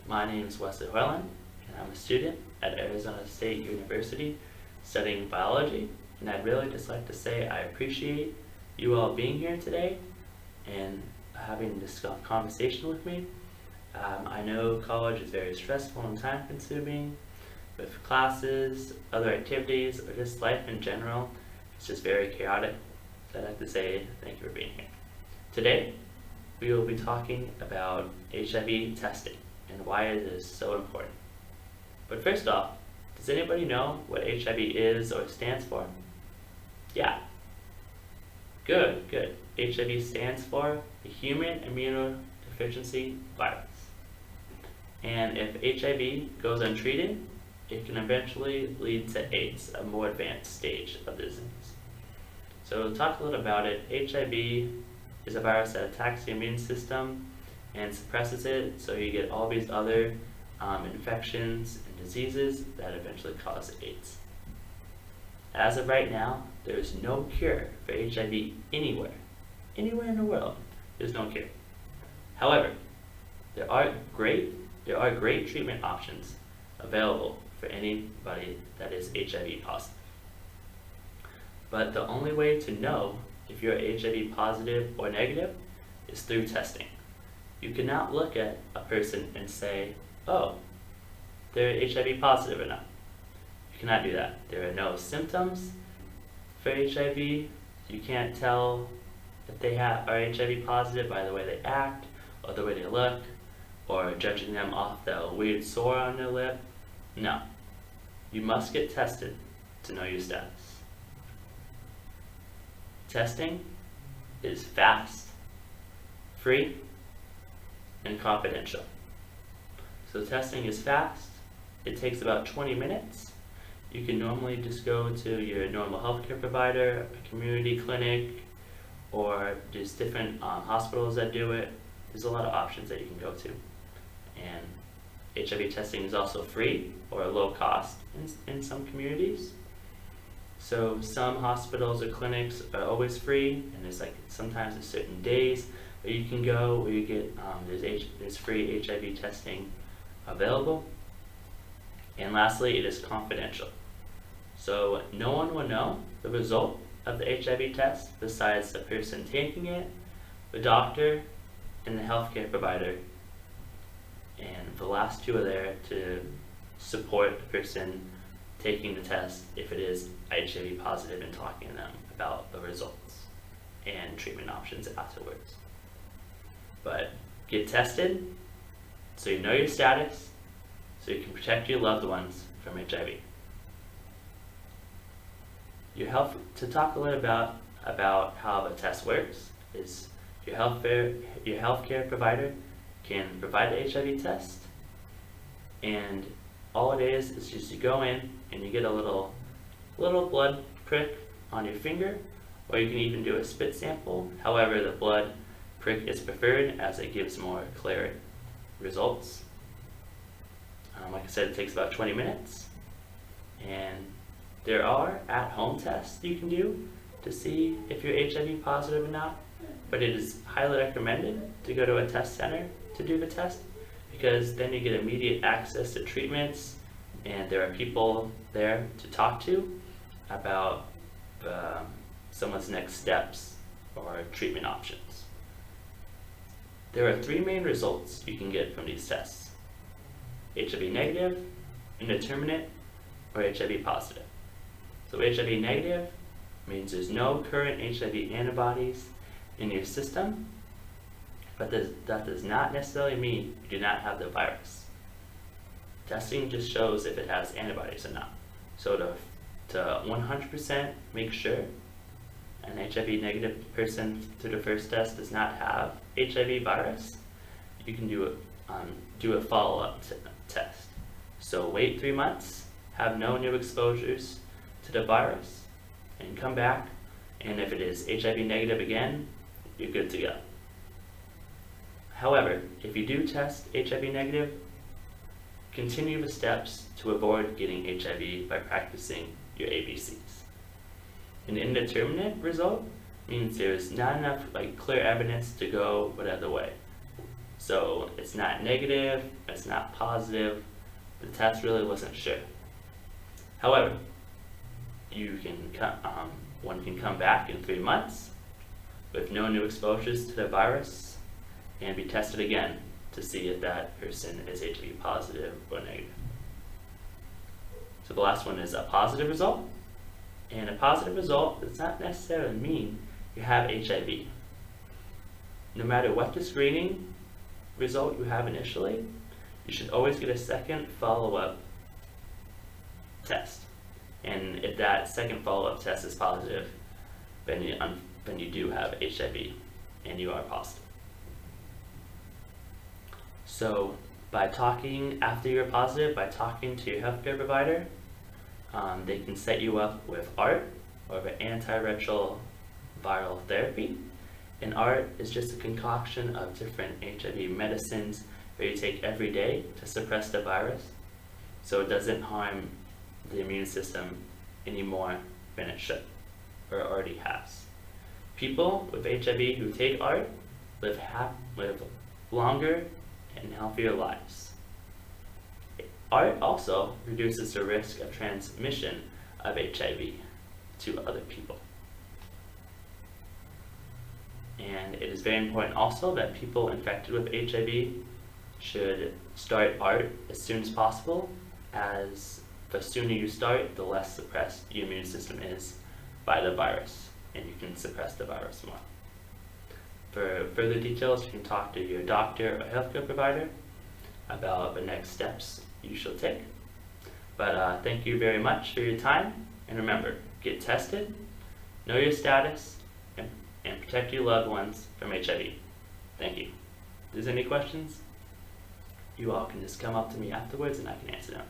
My name is Wesley Hoyland, and I'm a student at Arizona State University studying biology, and I'd really just like to say I appreciate you all being here today and having this conversation with me. I know college is very stressful and time consuming with classes, other activities, or just life in general. It's just very chaotic. So I'd like to say thank you for being here. Today, we will be talking about HIV testing and why it is so important. But first off, does anybody know what HIV is or stands for? Yeah. Good. HIV stands for the Human Immunodeficiency Virus. And if HIV goes untreated, it can eventually lead to AIDS, a more advanced stage of the disease. So to talk a little about it, HIV is a virus that attacks the immune system and suppresses it, so you get all these other infections and diseases that eventually cause AIDS. As of right now, there is no cure for HIV anywhere in the world. There's no cure. However, there are great treatment options available for anybody that is HIV positive. But the only way to know if you're HIV positive or negative is through testing. You cannot look at a person and say, oh, they're HIV positive or not. You cannot do that. There are no symptoms for HIV. You can't tell if they are HIV positive by the way they act, or the way they look, or judging them off the weird sore on their lip. No. You must get tested to know your status. Testing is fast, free, and confidential. So testing is fast. It takes about 20 minutes. You can normally just go to your normal healthcare provider, a community clinic, or there's different hospitals that do it. There's a lot of options that you can go to. And HIV testing is also free or low cost in some communities. So some hospitals or clinics are always free, and there's sometimes there's certain days where you can go where you get there's free HIV testing available. And lastly, it is confidential. So no one will know the result of the HIV test besides the person taking it, the doctor, and the healthcare provider. And the last two are there to support the person taking the test if it is HIV positive and talking to them about the results and treatment options afterwards. But get tested so you know your status, so you can protect your loved ones from HIV. To talk a little about how the test works is your healthcare provider can provide the HIV test, and all it is just you go in and you get a little blood prick on your finger, or you can even do a spit sample. However, the blood prick is preferred as it gives more clear results. Like I said, it takes about 20 minutes, and there are at-home tests you can do to see if you're HIV positive or not, but it is highly recommended to go to a test center to do the test, because then you get immediate access to treatments, and there are people there to talk to about someone's next steps or treatment options. There are three main results you can get from these tests: HIV negative, indeterminate, or HIV positive. So HIV negative means there's no current HIV antibodies in your system, but that does not necessarily mean you do not have the virus. Testing just shows if it has antibodies or not. So to 100% make sure an HIV negative person through the first test does not have HIV virus, you can do a follow-up test. So wait 3 months, have no new exposures to the virus, and come back, and if it is HIV negative again, you're good to go. However, if you do test HIV negative, continue the steps to avoid getting HIV by practicing your ABCs. An indeterminate result means there's not enough clear evidence to go whatever way. So it's not negative, it's not positive. The test really wasn't sure. However, one can come back in 3 months with no new exposures to the virus and be tested again to see if that person is HIV positive or negative. So the last one is a positive result. And a positive result does not necessarily mean you have HIV. No matter what the screening result you have initially, you should always get a second follow-up test. And if that second follow-up test is positive, then you do have HIV and you are positive. So by talking after you're positive, by talking to your healthcare provider, they can set you up with ART, or an antiretroviral therapy. And ART is just a concoction of different HIV medicines that you take every day to suppress the virus, so it doesn't harm the immune system any more than it should, or already has. People with HIV who take ART live longer and healthier lives. ART also reduces the risk of transmission of HIV to other people. And it is very important also that people infected with HIV should start ART as soon as possible, as the sooner you start, the less suppressed your immune system is by the virus, and you can suppress the virus more. For further details, you can talk to your doctor or healthcare provider about the next steps you should take. But thank you very much for your time, and remember, get tested, know your status, and protect your loved ones from HIV. Thank you. If there's any questions, you all can just come up to me afterwards and I can answer them.